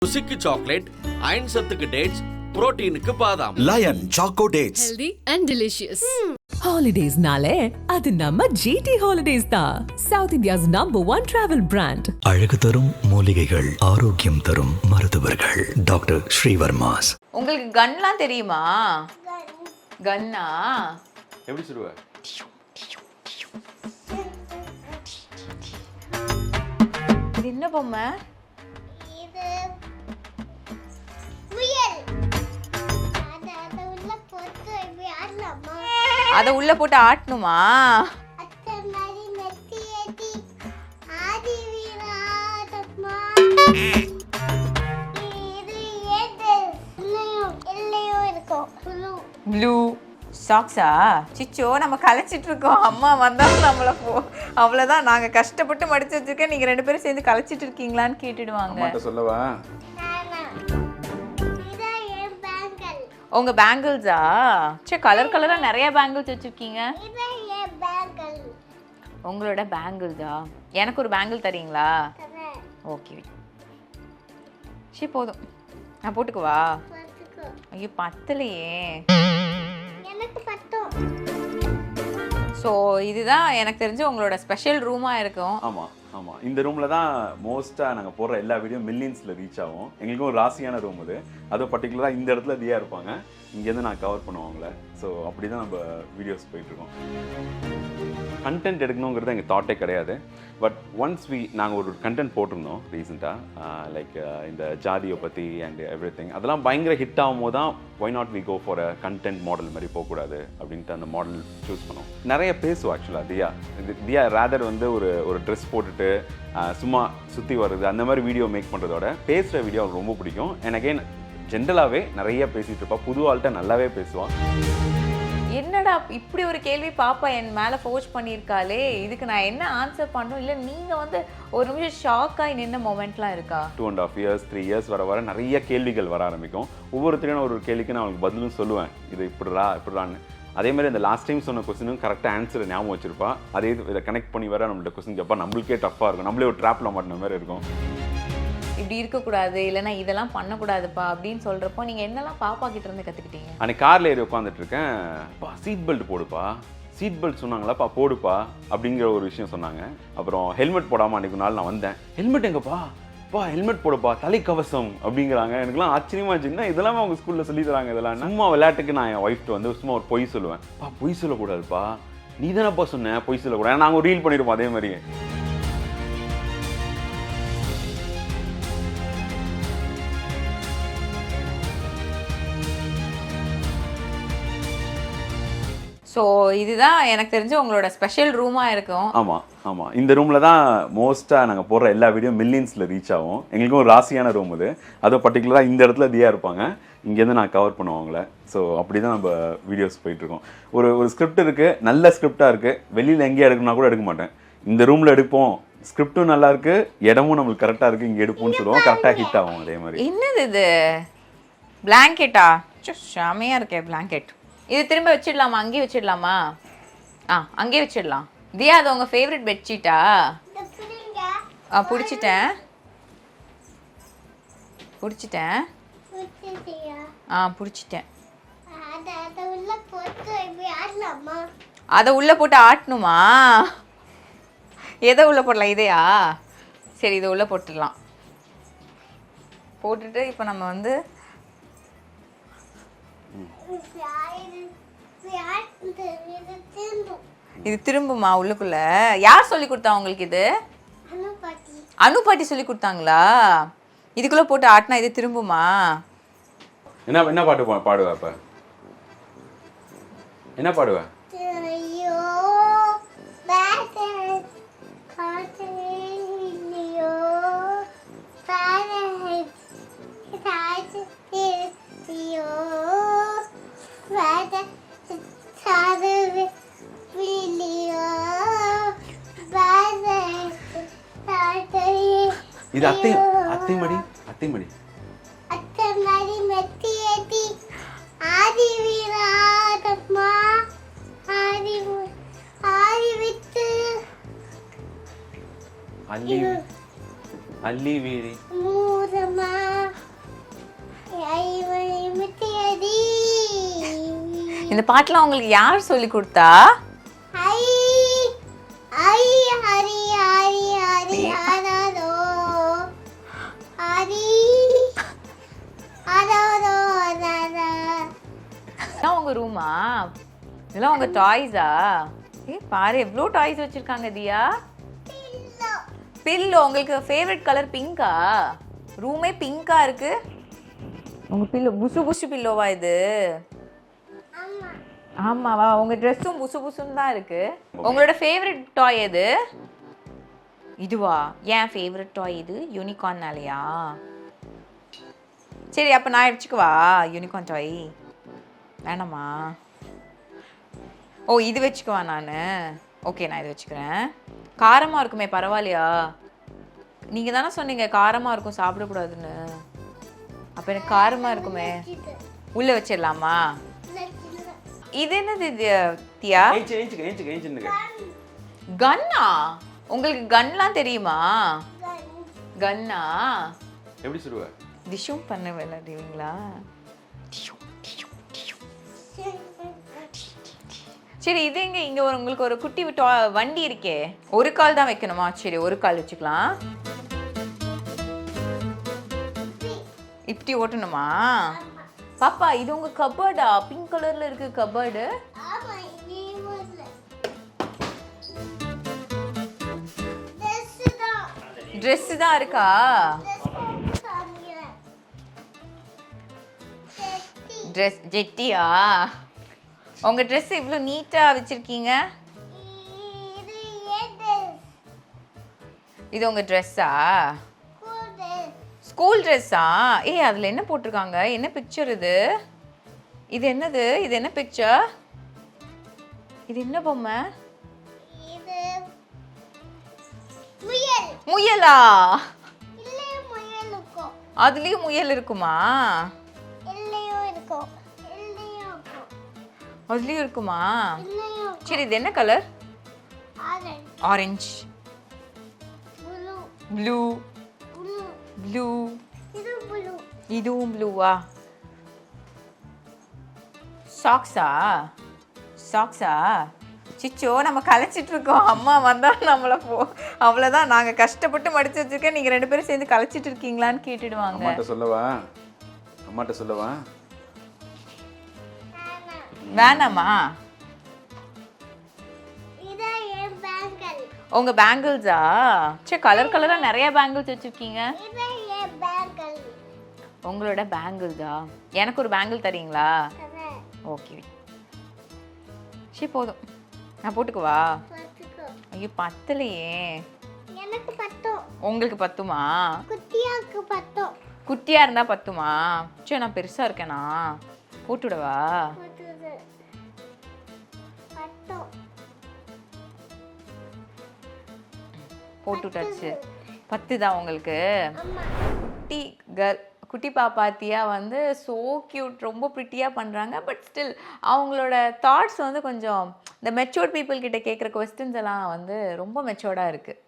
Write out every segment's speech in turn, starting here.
ருசிக்கு chocolate, iron சத்துக்கு dates, புரோட்டீனுக்கு பாதாம். Lion Choco Dates. Healthy and delicious. Holidays nale adu namma GT Holidays da. South India's #1 travel brand. அழகு தரும் மூலிகைகள், ஆரோக்கியம் தரும் மருத்துவர்கள். டாக்டர் ஸ்ரீவர்மாஸ். உங்களுக்கு கன்லாம் தெரியுமா? கன்னா எப்படி சொல்லுவ? இது என்ன பொம்மை? இது முயல். அத உள்ள போட்டு ஆட்டணுமா? அத்தை மாதிரி மெத்தி ஏத்தி ஆதி வீராதம்மா. இது ஏது இல்லையோ இருக்கும். ப்ளூ சாக்ஸா? சிச்சோ, நம்ம கலைச்சிட்டு இருக்கோம். அம்மா வந்தா நம்மள அவ்வளவுதான். நாங்க கஷ்டப்பட்டு மடிச்சு வச்சிருக்கேன், நீங்க 2 பேரும் சேர்ந்து கலைச்சிட்டு இருக்கீங்களான்னு கேட்டுடுவாங்க. அம்மாட்ட சொல்லவா? உங்க பேங்கிள்ஸா? சே, கலர் கலரா நிறைய பேங்கிள்ஸ் வச்சிருக்கீங்க. உங்களோட பேங்கிள்ஸா? எனக்கு ஒரு பேங்கிள் தரீங்களா? ஓகே, சரி போதும், நான் போட்டுக்குவா? ஐயோ பத்தலையே. ஸோ இதுதான் எனக்கு தெரிஞ்சு உங்களோட ஸ்பெஷல் ரூமாக இருக்கும். ஆமாம், இந்த ரூமில் தான் மோஸ்ட்டாக நாங்கள் போடுற எல்லா வீடியோ மில்லியன்ஸில் ரீச் ஆகும். எங்களுக்கும் ஒரு ராசியான ரூம் அது. அதுவும் பர்டிகுலராக இந்த இடத்துல தியா இருப்பாங்க, இங்கேருந்து நான் கவர் பண்ணுவோம் அவங்கள. ஸோ அப்படி தான் நம்ம வீடியோஸ் போயிட்டுருக்கோம். கண்டென்ட் எடுக்கணுங்கிறது எங்கள் தாட்டே கிடையாது. பட் ஒன்ஸ் நாங்கள் ஒரு கண்டென்ட் போட்டிருந்தோம் ரீசெண்டாக, லைக் இந்த ஜாதியை பற்றி அண்ட் எவ்ரி திங். அதெல்லாம் பயங்கர ஹிட் ஆகும் போது தான் why not we go for a content model மாதிரி போகக்கூடாது அப்படின்ட்டு அந்த மாடல் சூஸ் பண்ணோம். நிறைய பேசுவோம் ஆக்சுவலாக தியா ரேதர் வந்து ஒரு ட்ரெஸ் போட்டுட்டு சும்மா சுற்றி வருது அந்த மாதிரி வீடியோ மேக் பண்ணுறதோட பேசுகிற வீடியோ அவங்களுக்கு ரொம்ப பிடிக்கும். அண்ட் அகெயின் ஜென்ரலாகவே நிறைய பேசிகிட்டு இருப்பா, புது ஆள்கிட்ட நல்லாவே பேசுவான். என்னடா இப்படி ஒரு கேள்வி பாப்பா என் மேலே ஃபோர்ஸ் பண்ணியிருக்காளே, இதுக்கு நான் என்ன ஆன்சர் பண்ணணும்? இல்லை நீங்கள் வந்து ஒரு நிமிஷம் ஷாக்காகி நின்ன மொமெண்ட்லாம் இருக்கா? 2.5 years 3 years வர நிறைய கேள்விகள் வர ஆரம்பிக்கும். ஒவ்வொருத்தரையும் ஒரு கேள்விக்கு நான் அவங்களுக்கு பதிலும் சொல்லுவேன், இது இப்படிறான்னு. அதே மாதிரி இந்த லாஸ்ட் டைம் சொன்ன கொஸ்டினும் கரெக்டாக ஆன்சரை ஞாபகம் வச்சிருப்பா. அதே இதை கனெக்ட் பண்ணி வர நம்மள்ட்ட கொஸ்டின் கேட்பா. நம்மளுக்கே டஃப்பாக இருக்கும், நம்மளே ஒரு ட்ராப்பில் மாட்டின மாதிரி இருக்கும். இப்படி இருக்கக்கூடாது, இல்லைன்னா இதெல்லாம் பண்ணக்கூடாதுப்பா அப்படின்னு சொல்கிறப்போ நீங்கள் என்னெல்லாம் பாப்பா கிட்ட இருந்து கற்றுக்கிட்டீங்க? அன்னைக்கு காரில் ஏறி உட்காந்துட்டு இருக்கேன், சீட் பெல்ட் போடுப்பா, சீட் பெல்ட் சொன்னாங்களாப்பா, போடுப்பா அப்படிங்கிற ஒரு விஷயம் சொன்னாங்க. அப்புறம் ஹெல்மெட் போடாமல் அன்றைக்கு நாள் நான் வந்தேன். ஹெல்மெட் எங்கப்பா? ஹெல்மெட் போடுப்பா, தலைக்கவசம் அப்படிங்கிறாங்க. எனக்குலாம் ஆச்சரியமா இருந்துச்சுன்னா இதெல்லாம் அவங்க ஸ்கூலில் சொல்லி தராங்க. இதெல்லாம் சும்மா விளையாட்டுக்கு நான் என் ஒய்ஃப்ட்டு வந்து சும்மா ஒரு பொய் சொல்லுவேன். பொய் சொல்லக்கூடாதுப்பா, நீ தானேப்பா சொன்னேன் பொய் சொல்லக்கூடாது. நாங்கள் ரீல் பண்ணியிருப்போம் அதே மாதிரி. ஸோ இதுதான் எனக்கு தெரிஞ்சு உங்களோட ஸ்பெஷல் ரூமாக இருக்கும். ஆமாம், இந்த ரூமில் தான் மோஸ்ட்டாக நாங்கள் போடுற எல்லா வீடியோ மில்லியன்ஸில் ரீச் ஆகும். எங்களுக்கும் ஒரு ராசியான ரூம் அது. அதுவும் பர்டிகுலராக இந்த இடத்துல தியா இருப்பாங்க, இங்கேருந்து நான் கவர் பண்ணுவோம் அவங்கள. ஸோ அப்படி தான் நம்ம வீடியோஸ் போயிட்டுருக்கோம். ஒரு ஸ்கிரிப்ட் இருக்குது, நல்ல ஸ்கிரிப்டாக இருக்குது. வெளியில் எங்கேயே எடுக்கணும்னா கூட எடுக்க மாட்டேன், இந்த ரூமில் எடுப்போம். ஸ்கிரிப்டும் நல்லா இருக்கு, இடமும் நம்மளுக்கு கரெக்டாக இருக்குது, இங்கே எடுப்போம்னு சொல்லுவோம். கரெக்டாக ஹிட் ஆகும். அதே மாதிரி என்னது இது? பிளாங்கெட்டா? செமையாக இருக்கே பிளாங்கெட். இது திரும்ப வச்சிடலாமா? அங்கேயே வச்சிடலாமா? அங்கேயே வச்சிடலாம். தியா, அது உங்கள் ஃபேவரட் பெட்ஷீட்டா? பிடிச்சிட்டேன். பிடிச்சிட்டேன். அதை உள்ளே போட்டு ஆட்டணுமா? எதை உள்ளே போடலாம்? இதையா? சரி, இதை உள்ளே போட்டுடலாம். போட்டுட்டு இப்போ நம்ம வந்து இது திரும்புமா உள்ளுக்குள்ள? யார் சொல்லி கொடுத்தா உங்களுக்கு இது? அனு பாட்டி சொல்லி கொடுத்தாங்களா? இதுக்குள்ள போட்டு ஆட்டினா இது திரும்புமா? என்ன பாட்டு பாடுவா? இப்ப என்ன பாடுவா? இது அத்தைமடி மெத்தி ஏத்தி ஆதி வீராதம்மா. ஆதி வித்து அள்ளி வீழி மூரமா இந்த பாட்டுலாம் உங்களுக்கு யார் சொல்லி கொடுத்தா? ஹரி ஹரி ஹரி ஹரி ஹரி ஹரோ ஹரி ஹரோ ஹரோ. இதெல்லாம் உங்க ரூமா? இதெல்லாம் உங்க டாய்ஸா? பாரு எவ்வளோ டாய்ஸ் வச்சிருக்காங்க தியா. பில்லோ. உங்களுக்கு ஃபேவரட் கலர் பிங்கா? ரூமே பிங்கா இருக்கு. உங்க பில்லோ புசு புசு பில்லோவா இது? ஆமாவா? உங்க ட்ரெஸ்ஸும் புசு புசுன்னு தான் இருக்கு. உங்களோட ஃபேவரட் டாய் எது? இதுவா? ஏன் ஃபேவரட் டாய் இது? யூனிகார்ன்னாலயா? சரி அப்போ நான் வச்சுக்குவா யூனிகார்ன் டாய்? வேணாமா? ஓ இது வச்சுக்குவா நான். ஓகே நான் இது வச்சுக்கிறேன். காரமாக இருக்குமே, பரவாயில்லையா? நீங்கள் தானே சொன்னீங்க காரமாக இருக்கும் சாப்பிடக்கூடாதுன்னு. அப்போ எனக்கு காரமாக இருக்குமே. உள்ளே வச்சிடலாமா? இது என்னது இது தியா? கன்னா? உங்களுக்கு கன்லாம் தெரியுமா? கன்னா எப்படி சொல்லுவ? டிஷும் பண்ண விளையாடுவீங்களா? சரி இது எங்க இங்க உங்களுக்கு ஒரு குட்டி வண்டி இருக்கே, ஒரு கால் தான் வைக்கணுமா? சரி ஒரு கால் வச்சுக்கலாம். இப்படி ஓட்டணுமா? பாப்பா இது உங்க கபோர்டா? பிங்க் கலர்ல இருக்கு கபோர்டு. ஆமா நீ முதல்ல ட்ரெஸ் தான் இருக்கா? ட்ரெஸ் ஜெட்டியா? உங்க ட்ரெஸ் இவ்வளோ நீட்டா வச்சிருக்கீங்க. இது ஏது இது உங்க ட்ரெஸ்ஸா? கூடு ஸ்கூல் ட்ரெஸ்ஸா? அதில் என்ன போட்டிருக்காங்க? என்ன பிக்சர் இது? இது என்னது? இது என்ன பிக்சர்? இது என்ன பொம்மை? இது முயல். முயலா? இல்லையே முயல் இருக்கும். அதுலயும் முயல் இருக்குமா? இல்லையோ இருக்கும். இல்லையோ இருக்கும். அதுலயும் இருக்குமா? இல்லையோ சரி இது என்ன colour? Orange orange, blue blue, blue. Blue. இது ப்ளூ. இதுவும் ப்ளூவா? சாக்ஸா? சாக்ஸா? சிச்சோ நம்ம கலைச்சிட்டு இருக்கோம். அம்மா வந்தா நம்மள அவ்வளோதான். நாங்கள் கஷ்டப்பட்டு மடிச்சு வச்சிருக்கேன், நீங்கள் 2 பேரும் சேர்ந்து கலைச்சிட்டு இருக்கீங்களான்னு கேட்டுடுவாங்க. அம்மாட்ட சொல்லவா? அம்மாட்ட சொல்லவா? வேணாமா? இதான் என் பேங்கிள். உங்க பேங்கிள்ஸா? சரி கலர் கலராக நிறைய பேங்கிள்ஸ் வச்சிருக்கீங்க. இதான் என் பேங்கிள். உங்களோட பேங்கிள்ஸா? எனக்கு ஒரு பேங்கிள் தரீங்களா? ஓகே சரி போதும், நான் போட்டுக்குவா? பார்த்துக்கோ. ஐயோ பத்தலையே. எனக்கு பத்தும். உங்களுக்கு பத்துமா? குட்டியாக்கு பத்தும். குட்டியா இருந்தா பத்துமா? சரி நான் பெருசா இருக்கேனா? போட்டுவிடவா? பத்துது. பத்தும். போட்டுட்டாச்சு. 10 தான் உங்களுக்கு? அம்மா குட்டி குட்டி பாப்பா தியா வந்து ஸோ க்யூட், ரொம்ப ப்ரிட்டியாக பண்ணுறாங்க. பட் ஸ்டில் அவங்களோட தாட்ஸ் வந்து கொஞ்சம் இந்த மெச்சூர்ட் பீப்புள் கிட்ட கேட்குற கொஸ்டின்ஸ் எல்லாம் வந்து ரொம்ப மெச்சூர்டாக இருக்குது.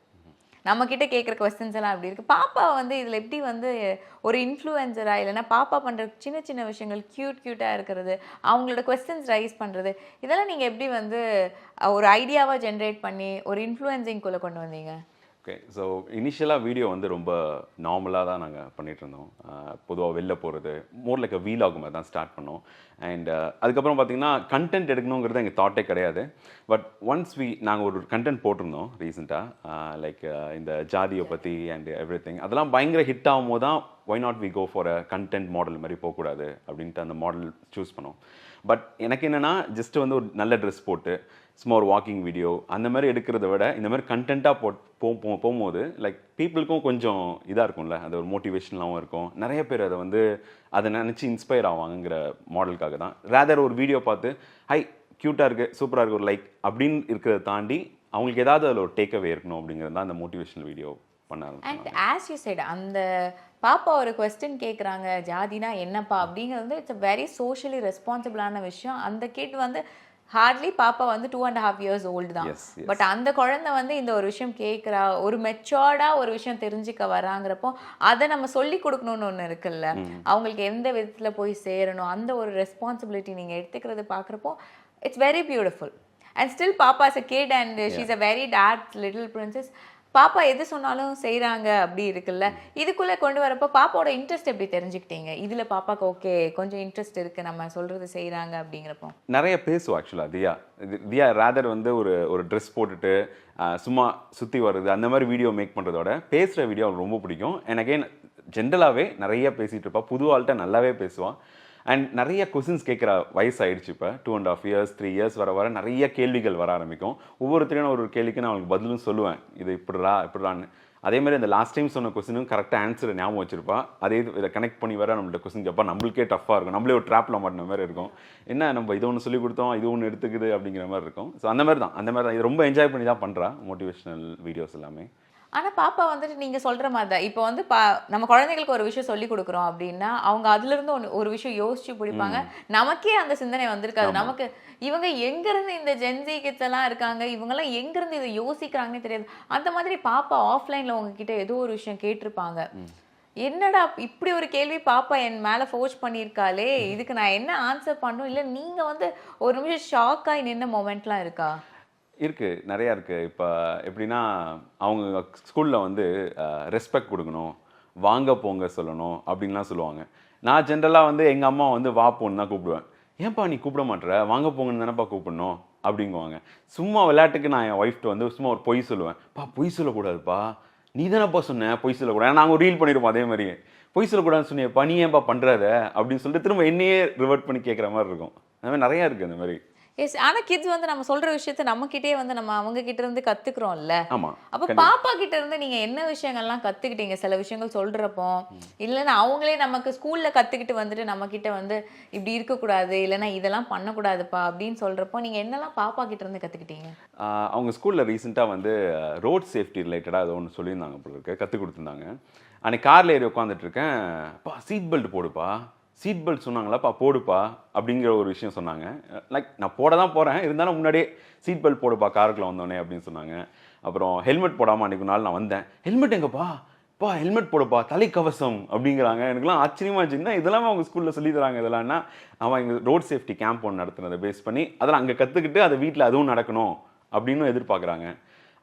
நம்மக்கிட்ட கேட்குற கொஸ்டின்ஸ் எல்லாம் எப்படி இருக்குது? பாப்பா வந்து இதில் எப்படி வந்து ஒரு இன்ஃப்ளூயன்சராக இல்லைன்னா பாப்பா பண்ணுற சின்ன சின்ன விஷயங்கள் க்யூட்டாக இருக்கிறது, அவங்களோட கொஸ்டின்ஸ் ரைஸ் பண்ணுறது, இதெல்லாம் நீங்கள் எப்படி வந்து ஒரு ஐடியாவாக ஜென்ரேட் பண்ணி ஒரு இன்ஃப்ளூயன்சிங்குள்ளே கொண்டு வந்தீங்க? ஓகே, ஸோ இனிஷியலாக வீடியோ வந்து ரொம்ப நார்மலாக தான் நாங்கள் பண்ணிகிட்டு இருந்தோம். பொதுவாக வெளில போகிறது மோர் லைக் வீலாக் மாதிரி தான் ஸ்டார்ட் பண்ணோம். அண்ட் அதுக்கப்புறம் பார்த்திங்கன்னா கண்டென்ட் எடுக்கணுங்கிறது எங்கள் தாட்டே கிடையாது. பட் ஒன்ஸ் நாங்கள் ஒரு கண்டென்ட் போட்டிருந்தோம் ரீசெண்டாக, லைக் இந்த ஜாதியை பற்றி அண்ட் எவ்ரி திங். அதெல்லாம் பயங்கர ஹிட் ஆகும் போது தான் why not we go for a content model மாதிரி போகக்கூடாது அப்படின்ட்டு அந்த மாடல் சூஸ் பண்ணோம். பட் எனக்கு என்னென்னா ஜஸ்ட் வந்து ஒரு நல்ல ட்ரெஸ் போட்டு சும்மா ஒரு வாக்கிங் வீடியோ அந்த மாதிரி எடுக்கிறத விட இந்த மாதிரி கண்டென்ட்டாக போகும்போது லைக் பீப்புளுக்கும் கொஞ்சம் இதாக இருக்கும்ல, அது ஒரு மோட்டிவேஷனலாகவும் இருக்கும். நிறைய பேர் அதை வந்து அதை நினச்சி இன்ஸ்பயர் ஆவாங்கிற மாடலுக்காக தான். ரேதர் ஒரு வீடியோ பார்த்து ஹை க்யூட்டாக இருக்குது, சூப்பராக இருக்குது, ஒரு லைக் அப்படின்னு இருக்கிறத தாண்டி அவங்களுக்கு ஏதாவது அதில் ஒரு டேக் அவே இருக்கணும் அப்படிங்கிறது தான் அந்த மோட்டிவேஷனல் வீடியோ பண்ண ஆரம்பிச்சோம். அண்ட் ஆஸ் யூ சைடு அந்த பாப்பா ஒரு கொஸ்டின் கேட்குறாங்க, ஜாதினா என்னப்பா அப்படிங்கிறது வந்து இட்ஸ் அ வெரி சோஷியலி ரெஸ்பான்சிபிளான விஷயம். அந்த கிட் வந்து ஹார்ட்லி பாப்பா வந்து 2.5 years ஓல்டு தான். Yes, yes. பட் அந்த குழந்தை வந்து இந்த ஒரு விஷயம் கேட்குறா, ஒரு மெச்சோர்டா ஒரு விஷயம் தெரிஞ்சுக்க வராங்கிறப்போ அதை நம்ம சொல்லி கொடுக்கணும்னு ஒன்று இருக்குல்ல, அவங்களுக்கு எந்த விதத்துல போய் சேரணும், அந்த ஒரு ரெஸ்பான்சிபிலிட்டி நீங்க எடுத்துக்கிறது பார்க்குறப்போ it's very beautiful. And still பாப்பா is a kid and she is a very dot little princess. பாப்பா எது சொன்னாலும் செய்கிறாங்க அப்படி இருக்குல்ல, இதுக்குள்ளே கொண்டு வரப்போ பாப்பாவோட இன்ட்ரெஸ்ட் எப்படி தெரிஞ்சுக்கிட்டீங்க? இதில் பாப்பாவுக்கு ஓகே கொஞ்சம் இன்ட்ரெஸ்ட் இருக்குது, நம்ம சொல்கிறது செய்கிறாங்க அப்படிங்கிறப்போ. நிறைய பேசுவோம் ஆக்சுவலாக தியா ரேதர் வந்து ஒரு ட்ரெஸ் போட்டுட்டு சும்மா சுற்றி வருது அந்த மாதிரி வீடியோ மேக் பண்ணுறதோட பேசுகிற வீடியோ அவங்களுக்கு ரொம்ப பிடிக்கும். அண்ட் அகெயின் ஜென்ரலாகவே நிறைய பேசிகிட்டு இருப்பா, புது ஆள்கிட்ட நல்லாவே பேசுவான். அண்ட் நிறைய கொஸ்டின்ஸ் கேட்குற வயசு ஆயிடுச்சு. இப்போ 2.5 years 3 years வர நிறைய கேள்விகள் வர ஆரம்பிக்கும். ஒவ்வொருத்தரையும் ஒரு கேள்விக்கு நான் அவங்களுக்கு பதிலும் சொல்லுவேன், இது இப்படிறான்னு. அதேமாதிரி அந்த லாஸ்ட் டைம் சொன்ன கொஸ்டினும் கரெக்டாக ஆன்சர் ஞாபகம் வச்சிருப்பா. அதே இதை கனெக்ட் பண்ணி வர நம்மள்ட்ட கொஸ்டின் கேட்பா. நம்மளுக்கே டஃப்பாக இருக்கும், நம்மளே ஒரு ட்ராப்பில் மாட்டின மாதிரி இருக்கும். என்ன நம்ம இது ஒன்று சொல்லி கொடுத்தோம், இது ஒன்று எடுத்துக்குது அப்படிங்கிற மாதிரி இருக்கும். ஸோ அந்த மாதிரி தான் இது ரொம்ப என்ஜாய் பண்ணி தான் பண்ணுறா மோட்டிவேஷனல் வீடியோஸ் எல்லாமே. ஆனால் பாப்பா வந்துட்டு நீங்கள் சொல்கிற மாதிரி தான் இப்போ வந்து நம்ம குழந்தைங்களுக்கு ஒரு விஷயம் சொல்லி கொடுக்குறோம் அப்படின்னா அவங்க அதுலேருந்து ஒரு விஷயம் யோசிச்சு பிடிப்பாங்க. நமக்கே அந்த சிந்தனை வந்திருக்காது. நமக்கு இவங்க எங்கேருந்து இந்த ஜென்சி கிட்ஸ் எல்லாம் இருக்காங்க, இவங்கெல்லாம் எங்கேருந்து இதை யோசிக்கிறாங்கன்னே தெரியாது. அந்த மாதிரி பாப்பா ஆஃப்லைனில் உங்ககிட்ட ஏதோ ஒரு விஷயம் கேட்டிருப்பாங்க, என்னடா இப்படி ஒரு கேள்வி பாப்பா என் மேலே ஃபோர்ஸ் பண்ணியிருக்காளே, இதுக்கு நான் என்ன ஆன்சர் பண்ணும், இல்லை நீங்கள் வந்து ஒரு நிமிஷம் ஷாக் ஆகி நின்ன மொமெண்ட்லாம் இருக்கா? இருக்குது, நிறையா இருக்குது. இப்போ எப்படின்னா அவங்க ஸ்கூலில் வந்து ரெஸ்பெக்ட் கொடுக்கணும், வாங்க போங்க சொல்லணும் அப்படின்லாம் சொல்லுவாங்க. நான் ஜென்ரலாக வந்து எங்கள் அம்மா வந்து வா போன்னு தான் கூப்பிடுவேன். ஏன்ப்பா நீ கூப்பிட மாட்டேற, வாங்க போங்கன்னு தானேப்பா கூப்பிடணும் அப்படிங்குவாங்க. சும்மா விளையாட்டுக்கு நான் என் ஒய்ஃப்ட்டு வந்து சும்மா ஒரு பொய் சொல்லுவேன். பொய் சொல்லக்கூடாதுப்பா, நீ தானேப்பா சொன்னேன் பொய் சொல்லக்கூடாது. நாங்கள் ரீல் பண்ணிடுவோம் அதே மாதிரியே, பொய் சொல்லக்கூடாதுன்னு சொன்னியப்பா நீ ஏன்ப்பா பண்ணுறாத அப்படின்னு சொல்லிட்டு திரும்ப என்னையே ரிவர்ட் பண்ணி கேட்குற மாதிரி இருக்கும். அந்த மாதிரி நிறையா இருக்குது அந்த மாதிரி. எஸ். ஆனால் கிட்ஸ் வந்து நம்ம சொல்கிற விஷயத்த நம்மக்கிட்டே வந்து நம்ம அவங்க கிட்ட இருந்து கற்றுக்குறோம்ல. ஆமாம். அப்போ பாப்பா கிட்ட இருந்து நீங்கள் என்ன விஷயங்கள்லாம் கற்றுக்கிட்டீங்க? சில விஷயங்கள் சொல்கிறப்போ இல்லைன்னா அவங்களே நமக்கு ஸ்கூலில் கற்றுக்கிட்டு வந்துட்டு நம்மக்கிட்ட வந்து இப்படி இருக்கக்கூடாது, இல்லைன்னா இதெல்லாம் பண்ணக்கூடாதுப்பா அப்படின்னு சொல்கிறப்போ நீங்கள் என்னெல்லாம் பாப்பா கிட்ட இருந்து கற்றுக்கிட்டீங்க? அவங்க ஸ்கூலில் ரீசெண்டாக வந்து ரோட் சேஃப்டி ரிலேட்டடாக அதை ஒன்று சொல்லியிருந்தாங்க, போல இருக்கு கற்றுக் கொடுத்துருந்தாங்க. அன்றைக்கி காரில் ஏறி உட்காந்துட்டு இருக்கேன், சீட் பெல்ட் போடுப்பா, சீட் பெல்ட் சொன்னாங்களாப்பா போடுப்பா அப்படிங்கிற ஒரு விஷயம் சொன்னாங்க. லைக் நான் போட தான் போகிறேன், இருந்தாலும் முன்னாடியே சீட் பெல்ட் போடுப்பா காருக்குள்ள வந்தோடனே அப்படின்னு சொன்னாங்க. அப்புறம் ஹெல்மெட் போடாமல் அன்றைக்கு நாள் நான் வந்தேன், ஹெல்மெட் எங்கப்பா ஹெல்மெட் போடுப்பா தலைக்கவசம் அப்படிங்கிறாங்க. எனக்குலாம் ஆச்சரியமா இருந்துச்சுன்னா இதெல்லாமே அவங்க ஸ்கூலில் சொல்லி தராங்க. இதெல்லாம்னா அவன் இங்கே ரோட் சேஃப்டி கேம்ப் ஒன்று நடத்துனதை பேஸ் பண்ணி அதெல்லாம் அங்கே கற்றுக்கிட்டு அதை வீட்டில் அதுவும் நடக்கணும் அப்படின்னு எதிர்பார்க்குறாங்க.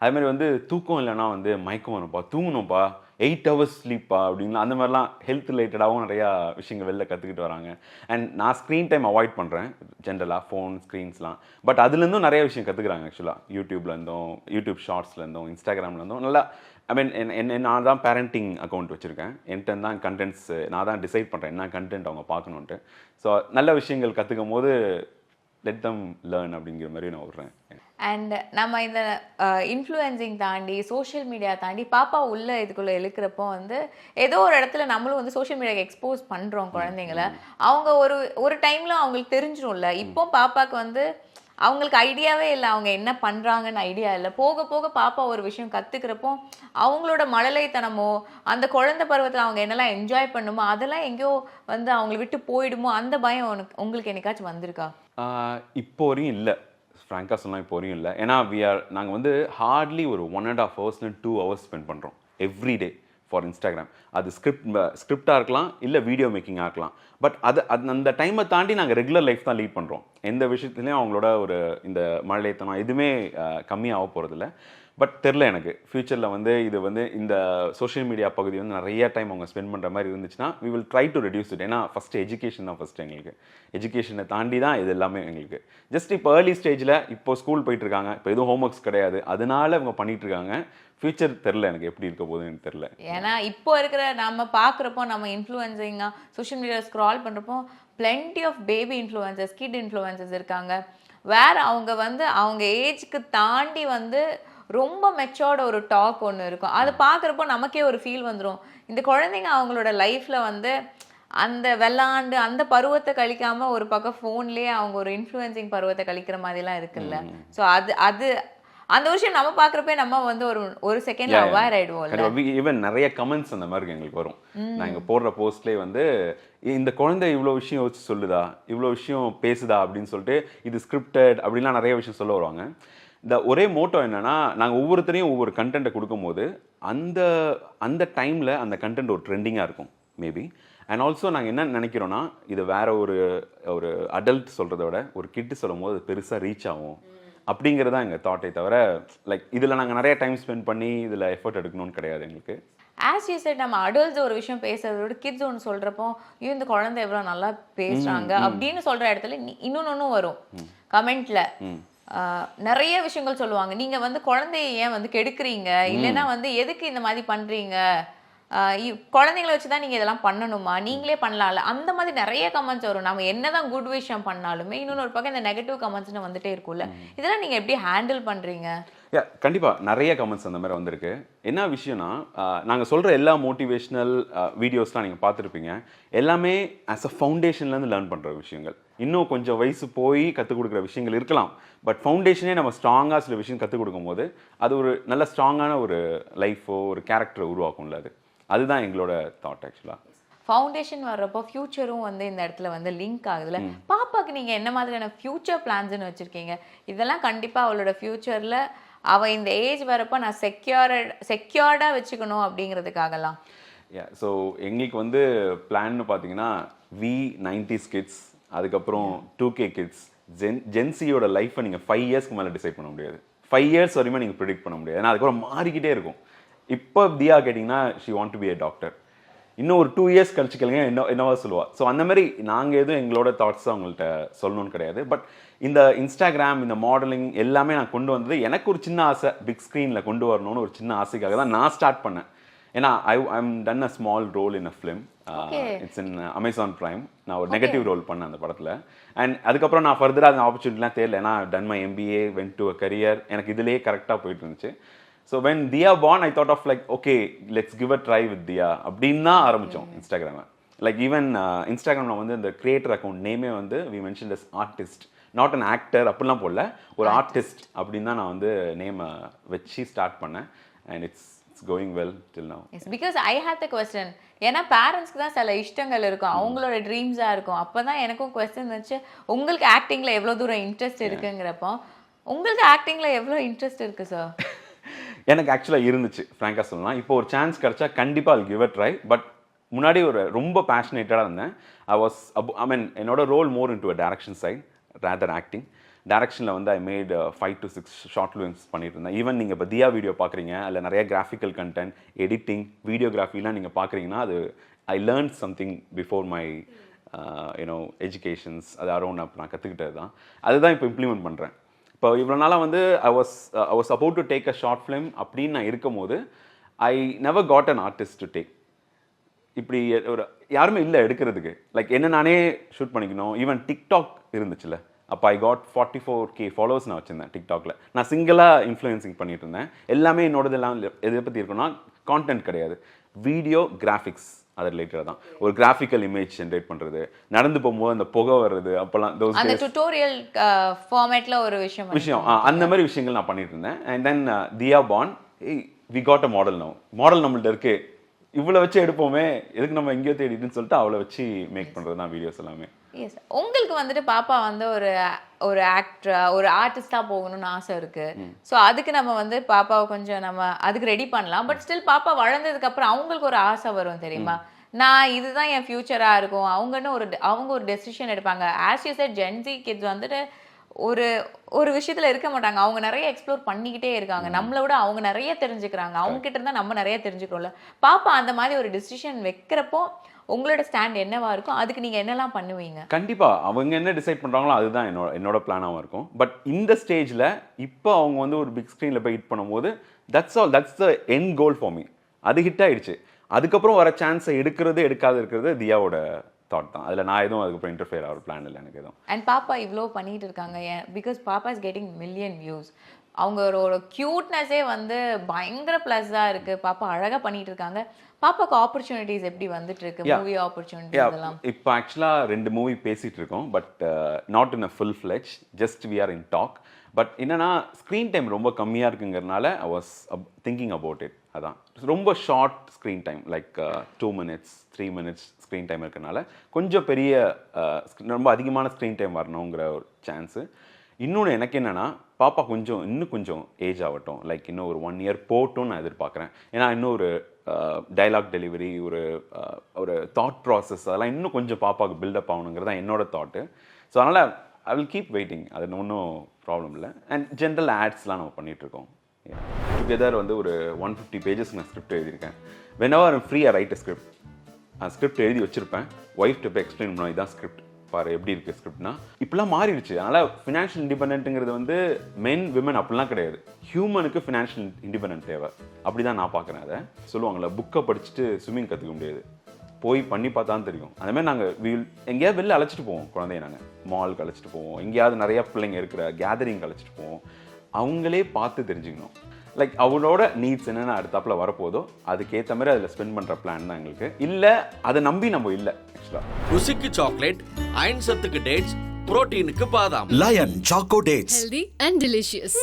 அதுமாதிரி வந்து தூக்கம் இல்லைன்னா வந்து மயக்கம் வரும்ப்பா, தூங்கணும்ப்பா, 8 hours ஸ்லீப்பா அப்படின்னு அந்த மாதிரிலாம் ஹெல்த் ரிலேட்டடாகவும் நிறையா விஷயங்கள் வெளில கற்றுக்கிட்டு வராங்க. அண்ட் நான் ஸ்க்ரீன் டைம் அவாய்ட் பண்ணுறேன் ஜென்ரலாக, ஃபோன் ஸ்க்ரீன்ஸ்லாம். பட் அதுலேருந்தும் நிறைய விஷயம் கற்றுக்குறாங்க ஆக்சுவலாக. யூடியூப்லேருந்தும், யூடியூப் ஷார்ட்ஸ்லேருந்தும், இன்ஸ்டாகிராம்லேருந்தும் நல்லா. ஐ மீன் நான் தான் பேரண்டிங் அக்கௌண்ட் வச்சுருக்கேன், என்கிட்ட தான் கண்டென்ட்ஸ் நான் தான் டிசைட் பண்ணுறேன் என்ன கண்டென்ட் அவங்க பார்க்கணுன்ட்டு. ஸோ நல்ல விஷயங்கள் கற்றுக்கும் போது லெட் தம் லேர்ன் அப்படிங்கிற மாதிரி நான் விடுறேன். அண்ட் நம்ம இந்த இன்ஃப்ளூயன்சிங் தாண்டி சோஷியல் மீடியா தாண்டி பாப்பா உள்ள இதுக்குள்ளே இழுக்கிறப்போ வந்து ஏதோ ஒரு இடத்துல நம்மளும் வந்து சோஷியல் மீடியாவுக்கு எக்ஸ்போஸ் பண்ணுறோம் குழந்தைங்கள. அவங்க ஒரு டைமில் அவங்களுக்கு தெரிஞ்சிடும்ல. இப்போ பாப்பாவுக்கு வந்து அவங்களுக்கு ஐடியாவே இல்லை, அவங்க என்ன பண்ணுறாங்கன்னு ஐடியா இல்லை. போக போக பாப்பா ஒரு விஷயம் கற்றுக்கிறப்போ அவங்களோட மழலைத்தனமோ அந்த குழந்தை பருவத்தில் அவங்க என்னெல்லாம் என்ஜாய் பண்ணுமோ அதெல்லாம் எங்கேயோ வந்து அவங்கள விட்டு போயிடுமோ அந்த பயம் உங்களுக்கு என்னைக்காச்சும் வந்திருக்கா? இப்போ வரையும் இல்லை, ஃப்ராங்காக சொன்னால் இப்போ வரையும் இல்லை. ஏன்னா நாங்கள் வந்து ஹார்ட்லி ஒரு 1.5 hours 2 hours ஸ்பெண்ட் பண்ணுறோம் எவ்ரிடே ஃபார் இன்ஸ்டாகிராம். அது ஸ்கிரிப்டாக இருக்கலாம், இல்லை வீடியோ மேக்கிங்காக இருக்கலாம். பட் அந்த டைமை தாண்டி நாங்கள் ரெகுலர் லைஃப் தான் லீட் பண்ணுறோம். எந்த விஷயத்துலையும் அவங்களோட ஒரு இந்த மழைத்தனம் எதுவுமே கம்மியாக போகிறதில்ல. பட் தெரில எனக்கு ஃப்யூச்சரில் வந்து இது வந்து இந்த சோஷியல் மீடியா பகுதி வந்து நிறைய டைம் அவங்க ஸ்பெண்ட் பண்ணுற மாதிரி இருந்துச்சுன்னா we will try to reduce it. ஏன்னா ஃபஸ்ட்டு எஜுகேஷன் தான் ஃபஸ்ட்டு எங்களுக்கு. எஜுகேஷனை தாண்டி தான் இது எல்லாமே எங்களுக்கு. ஜஸ்ட் இப்போ ஏர்லி ஸ்டேஜில் இப்போ ஸ்கூல் போயிட்டுருக்காங்க, இப்போ எதுவும் ஹோம் ஒர்க்ஸ் கிடையாது, அதனால இவங்க பண்ணிகிட்ருக்காங்க. ஃபியூச்சர் தெரில எனக்கு எப்படி இருக்க போகுதுன்னு எனக்கு தெரில. ஏன்னா இப்போ இருக்கிற நம்ம பார்க்குறப்போ நம்ம இன்ஃப்ளூயன்சிங்காக சோஷியல் மீடியா ஸ்க்ரால் பண்ணுறப்போ plenty of baby influencers, kid influencers இருக்காங்க. அவங்க வந்து அவங்க ஏஜ்க்கு தாண்டி வந்து ரொம்ப மெச்சோர்ட ஒரு டாக் ஒன்று இருக்கும். அதை பார்க்குறப்போ நமக்கே ஒரு ஃபீல் வந்துடும். இந்த குழந்தைங்க அவங்களோட லைஃப்பில் வந்து அந்த விளாண்டு அந்த பருவத்தை கழிக்காமல் ஒரு பக்கம் ஃபோன்லேயே அவங்க ஒரு இன்ஃப்ளூயன்சிங் பருவத்தை கழிக்கிற மாதிரிலாம் இருக்குல்ல. ஸோ அது அந்த விஷயம் நம்ம பார்க்குறப்ப நம்ம வந்து ஒரு செகண்ட்ல அவேர் ஆயிடுவோம்ல. ஈவன் நிறைய கமெண்ட்ஸ் அந்த மாதிரி எங்களுக்கு வரும். நான் இங்கே போடுற போஸ்ட்லேயே வந்து இந்த குழந்தை இவ்வளோ விஷயம் யோசிச்சு சொல்லுதா, இவ்வளோ விஷயம் பேசுதா அப்படின்னு சொல்லிட்டு இது ஸ்கிரிப்டட் அப்படின்லாம் நிறைய விஷயம் சொல்ல வருவாங்க. இந்த ஒரே மோட்டோ என்னன்னா, நாங்கள் ஒவ்வொருத்தரையும் ஒவ்வொரு கண்டென்ட்டை கொடுக்கும்போது அந்த அந்த டைமில் அந்த கண்டென்ட் ஒரு ட்ரெண்டிங்காக இருக்கும் மேபி. அண்ட் ஆல்சோ நாங்கள் என்ன நினைக்கிறோன்னா, இது வேற ஒரு அடல்ட் சொல்கிறத விட ஒரு கிட்டு சொல்லும் போது அது பெருசாக ரீச் ஆகும் அப்படிங்கிறதா எங்கள் தாட்டை தவிர, லைக் இதில் நாங்கள் நிறைய டைம் ஸ்பெண்ட் பண்ணி இதில் எஃபர்ட் எடுக்கணும்னு கிடையாது எங்களுக்கு. ஆஸ் யூ செட், நம்ம அடல்ட்ஸ் ஒரு விஷயம் பேசுறதோட கிட்ஸ் ஒன்று சொல்றப்போ ஐயோ இந்த குழந்தை எவ்வளோ நல்லா பேசுறாங்க அப்படின்னு சொல்ற இடத்துல இன்னொன்னு வரும் கமெண்ட்ல. நிறைய விஷயங்கள் சொல்லுவாங்க, நீங்க வந்து குழந்தைய ஏன் வந்து கெடுக்குறீங்க, இல்லைன்னா வந்து எதுக்கு இந்த மாதிரி பண்றீங்க, குழந்தைங்களை வச்சுதான் நீங்க இதெல்லாம் பண்ணணுமா, நீங்களே பண்ணலாம்ல, அந்த மாதிரி நிறைய கமெண்ட்ஸ் வரும். நம்ம என்னதான் குட் விஷயம் பண்ணாலுமே இன்னொன்று ஒரு பக்கம் இந்த நெகட்டிவ் கமெண்ட்ஸ்னு வந்துட்டே இருக்கும்ல. இதெல்லாம் நீங்க எப்படி ஹேண்டில் பண்றீங்க? கண்டிப்பாக நிறைய கமெண்ட்ஸ் அந்த மாதிரி வந்திருக்கு. என்ன விஷயம்னா, நாங்கள் சொல்கிற எல்லா மோட்டிவேஷ்னல் வீடியோஸ்லாம் நீங்கள் பார்த்துருப்பீங்க, எல்லாமே ஆஸ் அ ஃபவுண்டேஷன்லேருந்து லேர்ன் பண்ணுற விஷயங்கள். இன்னும் கொஞ்சம் வயசு போய் கற்றுக் கொடுக்குற விஷயங்கள் இருக்கலாம், பட் ஃபவுண்டேஷனே நம்ம ஸ்ட்ராங்காக சில விஷயம் கற்றுக் கொடுக்கும்போது அது ஒரு நல்ல ஸ்ட்ராங்கான ஒரு லைஃபோ ஒரு கேரக்டரை உருவாக்கும்ல. அதுதான் எங்களோட தாட் ஆக்சுவலாக. ஃபவுண்டேஷன் வர்றப்போ ஃபியூச்சரும் வந்து இந்த இடத்துல வந்து லிங்க் ஆகுதுல. பாப்பாக்கு நீங்கள் என்ன மாதிரியான ஃபியூச்சர் பிளான்ஸ்னு வச்சுருக்கீங்க? இதெல்லாம் கண்டிப்பாக அவளோட ஃபியூச்சரில் அவள் இந்த ஏஜ் வரப்போ நான் செக்யூர்டாக வச்சுக்கணும் அப்படிங்கிறதுக்காகலாம். ஸோ எங்களுக்கு வந்து பிளான்னு பார்த்தீங்கன்னா V90s கிட்ஸ், அதுக்கப்புறம் 2K கிட்ஸ், ஜென்சியோட லைஃப்பை நீங்கள் 5 இயர்ஸ்க்கு மேலே டிசைட் பண்ண முடியாது. 5 இயர்ஸ் வரையுமே நீங்கள் ப்ரிடிக்ட் பண்ண முடியாது, ஏன்னா அதுக்கப்புறம் மாறிக்கிட்டே இருக்கும். இப்போ தியா கேட்டிங்கன்னா she want to be a doctor. இன்னும் ஒரு 2 இயர்ஸ் கழிச்சு கேளுங்க என்னவா சொல்லுவா. ஸோ அந்த மாதிரி நாங்கள் எதுவும் எங்களோட தாட்ஸ் அவங்கள்ட்ட சொல்லணும்னு கிடையாது. பட் இந்த இன்ஸ்டாகிராம், இந்த மாடலிங் எல்லாமே நான் கொண்டு வந்தது எனக்கு ஒரு சின்ன ஆசை, பிக் ஸ்க்ரீனில் கொண்டு வரணும்னு ஒரு சின்ன ஆசைக்காக தான் நான் ஸ்டார்ட் பண்ணேன். ஏன்னா I'm done a small role in a film, it's in Amazon Prime. நான் ஒரு நெகட்டிவ் ரோல் பண்ணேன் அந்த படத்தில். அண்ட் அதுக்கப்புறம் நான் ஃபர்தராக அந்த ஆப்பர்ச்சுனிட்டிலாம் தெரியல, ஏன்னா done my MBA, went to a career, எனக்கு இதுலேயே கரெக்டாக போயிட்டு இருந்துச்சு. So when Diya born, I thought of like, okay, let's give a try with தியா அப்படின்னு தான் ஆரம்பித்தோம் இன்ஸ்டாகிராமை. லைக் ஈவன் இன்ஸ்டாகிராமில் வந்து இந்த கிரியேட்டர் அக்கௌண்ட் நேமே வந்து we mentioned as artist, not an actor அப்படிலாம் போடல, ஒரு ஆர்டிஸ்ட் அப்படின்னு தான் நான் வந்து நேமை வச்சு ஸ்டார்ட் பண்ணேன். And it's going well till now. Yes, because I hate the question. ஏன்னா பேரண்ட்ஸ்க்கு தான் சில இஷ்டங்கள் இருக்கும், அவங்களோட ட்ரீம்ஸாக இருக்கும். அப்போ தான் எனக்கும் கொஸ்டின் வச்சு உங்களுக்கு ஆக்டிங்கில் எவ்வளோ தூரம் இன்ட்ரெஸ்ட் இருக்குங்கிறப்போ, உங்களுக்கு ஆக்டிங்கில் எவ்வளோ இன்ட்ரெஸ்ட் இருக்குது சார்? எனக்கு ஆக்சுவலாக இருந்துச்சு, ஃப்ராங்காக சொல்லலாம். இப்போ ஒரு சான்ஸ் கிடச்சா கண்டிப்பாக I'll give a try. But முன்னாடி ஒரு ரொம்ப பேஷனேட்டடாக இருந்தேன். ஐ மீன் என்னோட role more into a direction side rather acting. டைரக்ஷனில் வந்து I made 5 to 6 short films பண்ணிட்டு இருந்தேன். ஈவன் நீங்கள் இப்போ தியா வீடியோ பார்க்குறீங்க, அதில் நிறைய கிராஃபிக்கல் கண்டென்ட், எடிட்டிங், வீடியோகிராஃபிலாம் நீங்கள் பார்க்குறீங்கன்னா அது I learn something before my educations. அது அரௌண்ட் அப்போ நான் கற்றுக்கிட்டது தான். அதுதான் இப்போ இம்ப்ளிமெண்ட் பண்ணுறேன். இப்போ இவ்வளோ நாளாக வந்து I was about to take a short film அப்படின்னு நான் இருக்கும் போது I never got an artist to take. இப்படி ஒரு யாருமே இல்லை எடுக்கிறதுக்கு. லைக் என்ன நானே ஷூட் பண்ணிக்கணும். ஈவன் டிக்டாக் இருந்துச்சுல்ல, அப்போ ஐ காட் 44K ஃபாலோவர்ஸ் நான் வச்சுருந்தேன் டிக்டாக்ல. நான் சிங்கிளாக இன்ஃப்ளூயன்சிங் பண்ணிட்டு இருந்தேன். எல்லாமே என்னோடதெல்லாம் எதை பற்றி இருக்குன்னா கான்டென்ட் கிடையாது, வீடியோ கிராஃபிக்ஸ் அது ரிலேட்டடாக தான். ஒரு கிராஃபிக்கல் இமேஜ் ஜென்ரேட் பண்ணுறது, நடந்து போகும்போது அந்த புகை வர்றது, அப்போல்லாம் அந்த டுட்டோரியல் ஃபார்மேட்ல ஒரு விஷயம் அந்த மாதிரி விஷயங்கள் நான் பண்ணிட்டு இருந்தேன். And then Diya born, we got a model now. Model நம்மள்ட்ட இருக்கு, இவ்வளோ வச்சு எடுப்போமே, எதுக்கு நம்ம எங்கேயோ தேடிட்டுன்னு சொல்லிட்டு அவளை வச்சு மேக் பண்ணுறது தான் வீடியோஸ் எல்லாமே. எஸ், உங்களுக்கு வந்துட்டு பாப்பா வந்து ஒரு ஆக்டரா, ஒரு ஆர்டிஸ்டா போகணும்னு ஆசை இருக்கு. ஸோ அதுக்கு நம்ம வந்து பாப்பாவை கொஞ்சம் நம்ம அதுக்கு ரெடி பண்ணலாம். பட் ஸ்டில் பாப்பா வளர்ந்ததுக்கு அப்புறம் அவங்களுக்கு ஒரு ஆசை வரும் தெரியுமா, நான் இதுதான் என் ஃபியூச்சரா இருக்கும். அவங்க ஒரு டெசிஷன் எடுப்பாங்க. As you said, Gen Z kids வந்துட்டு ஒரு விஷயத்துல இருக்க மாட்டாங்க, அவங்க நிறைய எக்ஸ்ப்ளோர் பண்ணிக்கிட்டே இருக்காங்க. நம்மளை விட அவங்க நிறைய தெரிஞ்சுக்கிறாங்க, அவங்க கிட்ட இருந்தா நம்ம நிறைய தெரிஞ்சுக்கிறோம்ல. பாப்பா அந்த மாதிரி ஒரு டிசிஷன் வைக்கிறப்போ உங்களோட ஸ்டாண்ட் என்னவா இருக்கும், அதுக்கு நீங்க என்னெல்லாம் பண்ணுவீங்க? கண்டிப்பா அவங்க என்ன டிசைட் பண்றாங்களோ அதுதான் என்னோட பிளானாகவும் இருக்கும். பட் இந்த ஸ்டேஜ்ல இப்போ அவங்க வந்து ஒரு பிக் ஸ்க்ரீன்ல போய் ஹிட் பண்ணும்போது that's the end goal for me. அது ஹிட் ஆயிடுச்சு. அதுக்கப்புறம் வர சான்ஸை எடுக்கிறது எடுக்காது இருக்கிறது தியாவோட தாட் தான். அதில் நான் எதுவும் அதுக்கப்புறம் இன்டர்ஃபியர் ஆகிற பிளான் இல்லை எனக்கு எதுவும். அண்ட் பாப்பா இவ்வளோ பண்ணிட்டு இருக்காங்க, பிகாஸ் பாப்பா இஸ் கெட்டிங் மில்லியன் வியூஸ். அவங்களோட க்யூட்னஸே வந்து பயங்கர ப்ளஸ்ஸாக இருக்கு. பாப்பா அழகாக பண்ணிட்டு இருக்காங்க. பாப்பாக்கு ஆப்பர்ச்சுனிட்டிஸ் எப்படி வந்துட்டு இருக்கு, மூவி ஆப்பர்ச்சுனிட்டிஸ் எல்லாம்? இப்போ ஆக்சுவலாக 2 மூவி பேசிட்டு இருக்கோம், but not in a full fledge, just we are in talk. But என்னன்னா ஸ்க்ரீன் டைம் ரொம்ப கம்மியாக இருக்குங்கிறதுனால I was thinking about it. அதான் ரொம்ப short screen time, like 2 minutes 3 minutes screen time இருக்கிறனால கொஞ்சம் பெரிய ரொம்ப அதிகமான ஸ்க்ரீன் டைம் வரணுங்கிற ஒரு சான்ஸு. இன்னொன்று எனக்கு என்னென்னா பாப்பா இன்னும் கொஞ்சம் ஏஜ் ஆகட்டும், லைக் இன்னும் ஒரு 1 year போட்டோன்னு நான் எதிர்பார்க்குறேன். ஏன்னா இன்னும் ஒரு டைலாக் டெலிவரி, ஒரு தாட் ப்ராசஸ் அதெல்லாம் இன்னும் கொஞ்சம் பாப்பாவுக்கு பில்டப் ஆகணுங்கிறது தான் என்னோட தாட்டு. ஸோ அதனால் ஐ வில் கீப் வெயிட்டிங், அது ஒன்றும் ப்ராப்ளம் இல்லை. அண்ட் ஜென்ரல் ஆட்ஸ்லாம் நம்ம பண்ணிகிட்ருக்கோம். டுகெதர் வந்து ஒரு 150 pages நான் ஸ்கிரிப்ட் எழுதியிருக்கேன். Whenever I'm free I right a script. அந்த ஸ்கிரிப்ட் எழுதி வச்சுருப்பேன். ஒய்ஃப் போய் எக்ஸ்பிளைன் பண்ணுவோம், இதுதான் ஸ்கிரிப்ட் பாரு எப்படி இருக்குது ஸ்கிரிப்ட்னா. இப்படிலாம் மாறிடுச்சு. அதனால் ஃபினான்ஷியல் இண்டிபெண்டன்ட்டுங்கிறது வந்து மென் விமன் அப்படிலாம் கிடையாது. ஹியூமனுக்கு ஃபினான்ஷியல் இண்டிபெண்டன்ட் தேவை. அப்படி தான் நான் பார்க்குறேன். அதை சொல்லுவாங்கள்ல, புக்கை படிச்சுட்டு ஸ்விம்மிங் கற்றுக்க முடியாது, போய் பண்ணி பார்த்தா தான் தெரியும். அதேமாதிரி நாங்கள் எங்கேயாவது வெளில அழைச்சிட்டு போவோம் குழந்தைய, நாங்கள் மாலுக்கு அழைச்சிட்டு போவோம், எங்கேயாவது நிறையா பிள்ளைங்க இருக்கிற கேதரிங் அழைச்சிட்டு போவோம். அவங்களே பார்த்து தெரிஞ்சுக்கணும், லைக் அவளோட நீட்ஸ் என்னென்ன அடுத்தாப்புல வரப்போதோ அதுக்கேற்ற மாதிரி அதில் ஸ்பெண்ட் பண்ணுற பிளான் தான் எங்களுக்கு. இல்லை அதை நம்பி நம்ம இல்லை. ஆக்சுவலாக ருசிக்கு சாக்லேட், அயன் சத்துக்கு டேட்ஸ், புரோட்டீனுக்கு பாதாம். Lion Choco Dates. Healthy and delicious.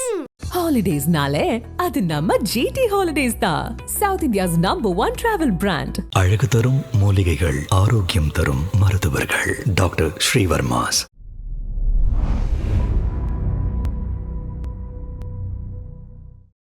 ஹாலிடேஸ்னாலே அது நம்ம GT Holidays தான். South India's #1 travel brand. அழகு தரும் மூலிகைகள், ஆரோக்கியம் தரும் மருத்துவர்கள். டாக்டர் ஸ்ரீவர்மாஸ்.